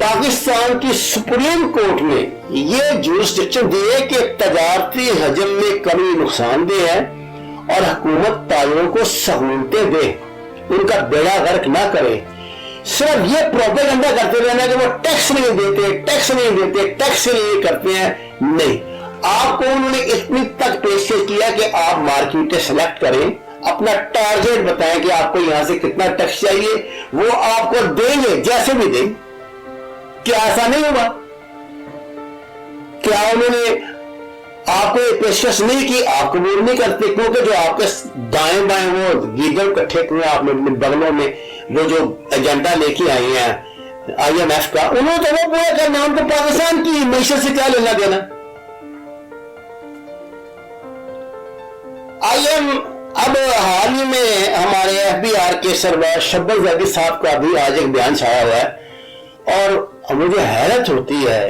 پاکستان کی supreme court نے یہ جورسڈکشن دی ہے کہ تجارتی حجم میں کمی نقصان دہ ہے اور حکومت تاجروں کو سہولتیں دے، ان کا بیڑا غرق نہ کرے۔ صرف یہ پروپیگنڈا کرتے رہنا کہ وہ ٹیکس نہیں دیتے، ٹیکس نہیں کرتے ہیں، نہیں۔ آپ کو انہوں نے اتنی تک پیشکش کیا کہ آپ مارکیٹیں سلیکٹ کریں، اپنا ٹارگیٹ بتائیں کہ آپ کو یہاں سے کتنا ٹیکس چاہیے، وہ آپ کو دیں گے جیسے بھی دیں۔ کیا ایسا نہیں ہوگا؟ کیا انہوں نے آپ کو پیشکش نہیں کی؟ آپ قبول نہیں کرتے، کیونکہ جو آپ کے دائیں بائیں وہ گیدڑ کٹھے ہوئے آپ نے بغلوں میں وہ جو ایجنڈا لے کے آئی ہیں IMF کا، انہوں نے تو وہ پورا کرنا، ان کو پاکستان کی معیشت سے کیا لینا دینا۔ اب حال ہی میں ہمارے FBR کے سربراہ شبر زیدی صاحب کا بھی آج ایک بیان چھایا ہوا ہے، اور مجھے حیرت ہوتی ہے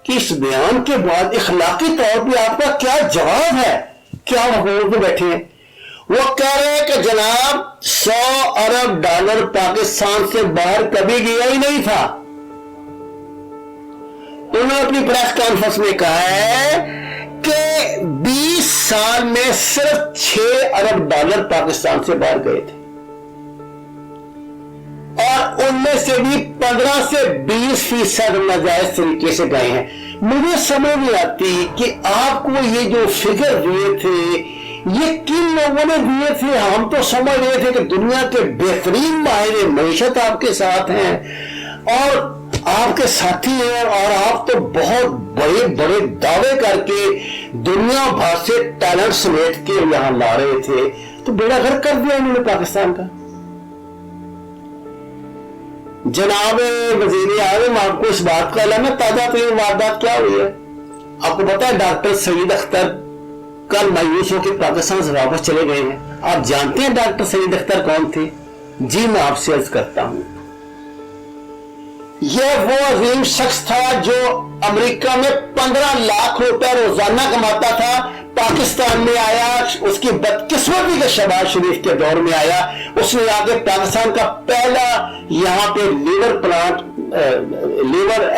کہ اس بیان کے بعد اخلاقی طور پہ آپ کا کیا جواب ہے؟ کیا حکومت پہ بیٹھے ہیں؟ وہ کہہ رہے ہیں کہ جناب $100 ارب پاکستان سے باہر کبھی گیا ہی نہیں تھا۔ انہوں نے اپنی پریس کانفرنس میں کہا ہے کہ 20 سال میں صرف $6 ارب پاکستان سے باہر گئے تھے، اور ان میں سے بھی 15 سے 20% ناجائز طریقے سے گئے ہیں۔ مجھے سمجھ نہیں آتی کہ آپ کو یہ جو فگر دیے تھے یہ کن لوگوں نے دیے تھے؟ ہم تو سمجھ رہے تھے کہ دنیا کے بہترین ماہر معیشت آپ کے ساتھ ہیں اور آپ کے ساتھی ہیں، اور آپ تو بہت بڑے بڑے دعوے کر کے دنیا بھر سے ٹیلنٹ سمیٹ کے یہاں لا رہے تھے، تو بیڑا غرق کر دیا انہوں نے پاکستان کا۔ جناب وزیر اعظم، آپ کو اس بات کا علم ہے تازہ ترین واردات کیا ہوئی ہے؟ آپ کو پتا ہے ڈاکٹر سعید اختر کل مایوس ہو کے پاکستان سے واپس چلے گئے ہیں۔ آپ جانتے ہیں ڈاکٹر سعید اختر کون تھے؟ جی میں آپ سے عرض کرتا ہوں، یہ وہ عظیم شخص تھا جو امریکہ میں 15 لاکھ روپے روزانہ کماتا تھا، پاکستان میں آیا، اس کی بدقسمتی کے شہباز شریف کے دور میں آیا، اس نے آ کے پاکستان کا پہلا یہاں پہ لیور پلانٹ، لیور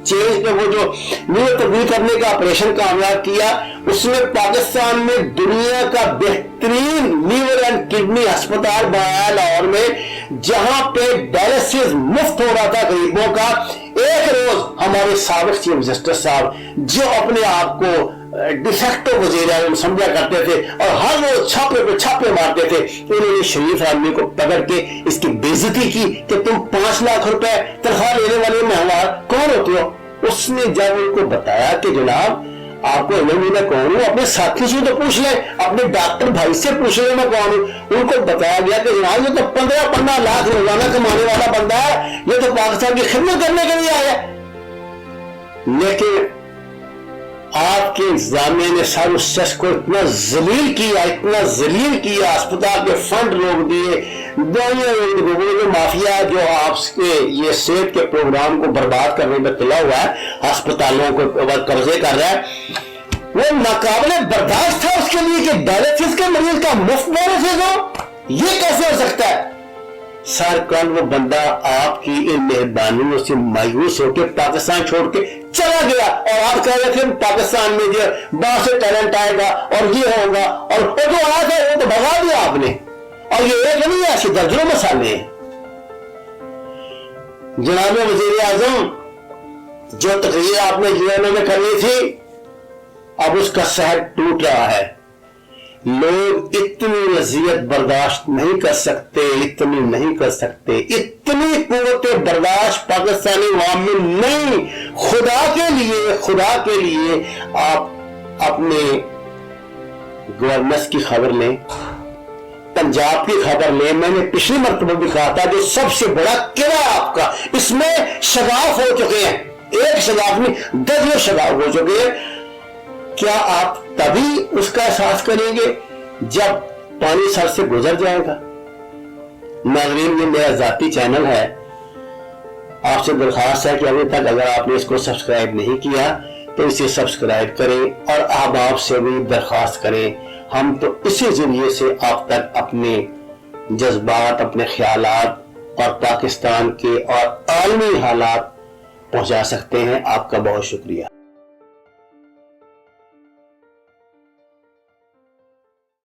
چینج پہ وہ جو لیور تبدیل کرنے کا آپریشن کامیاب کیا۔ اس نے پاکستان میں دنیا کا بہترین لیور اینڈ کڈنی ہسپتال بنایا لاہور میں، جہاں پہ ڈائلسس مفت ہو رہا تھا غریبوں کا۔ ایک روز ہمارے سابق چیف جسٹس صاحب جو اپنے آپ کو ڈیفیکٹو وزیر اعظم سمجھا کرتے تھے اور ہر روز چھاپے پہ چھاپے مارتے تھے، انہوں نے شریف آدمی کو پکڑ کے اس کی بے عزتی کی کہ تم 5 لاکھ روپے تنخواہ لینے والے مہمان کون ہوتے ہو؟ اس نے جب ان کو بتایا کہ جناب آپ کو علم میں کون ہوں، اپنے ساتھی سے تو پوچھ لیں، اپنے ڈاکٹر بھائی سے پوچھ لیں میں کون ہوں، ان کو بتایا گیا کہ جناب یہ تو 15 لاکھ روزانہ کمانے والا بندہ ہے، یہ تو پاکستان کی خدمت کرنے کے لیے آیا۔ لیکن آپ کے انتظامیہ نے سارے اس شخص کو اتنا ذلیل کیا، اسپتال کے فنڈ روک دیے، دونوں مافیا جو آپ کے یہ صحت کے پروگرام کو برباد کرنے میں تلا ہوا ہے، ہسپتالوں کو قبضے کر رہا ہے، وہ ناقابل برداشت تھا اس کے لیے کہ ڈائلسس کے مریض کا مفت ڈائلسس ہو، یہ کیسے ہو سکتا ہے؟ سر کل وہ بندہ آپ کی ان مہربانیوں سے مایوس ہو کے پاکستان چھوڑ کے چلا گیا، اور آپ کہہ رہے تھے پاکستان میں جو باہر سے ٹیلنٹ آئے گا اور یہ ہوگا، اور وہ جو آیا تھا وہ تو بھگا دیا آپ نے، اور یہ ایک نہیں ہے، ایسے درجنوں مسالے ہیں۔ جناب وزیر اعظم، جو تقریر آپ نے UN میں کرنی تھی اب اس کا سہر ٹوٹ رہا ہے۔ لوگ اتنی اذیت برداشت نہیں کر سکتے، اتنی قوت برداشت پاکستانی عوام میں نہیں۔ خدا کے لیے آپ اپنے گورننس کی خبر لیں، پنجاب کی خبر لیں۔ میں نے پچھلی مرتبہ بھی کہا تھا جو سب سے بڑا قلعہ آپ کا، اس میں شگاف ہو چکے ہیں، ایک شگاف نہیں 10 شگاف ہو چکے ہیں۔ کیا آپ تبھی اس کا احساس کریں گے جب پانی سر سے گزر جائے گا؟ ناظرین، یہ میرا ذاتی چینل ہے، آپ سے درخواست ہے کہ ابھی تک اگر آپ نے اس کو سبسکرائب نہیں کیا تو اسے سبسکرائب کریں، اور آپ سے بھی درخواست کریں، ہم تو اسی ذریعے سے آپ تک اپنے جذبات، اپنے خیالات اور پاکستان کے اور عالمی حالات پہنچا سکتے ہیں. آپ کا بہت شکریہ.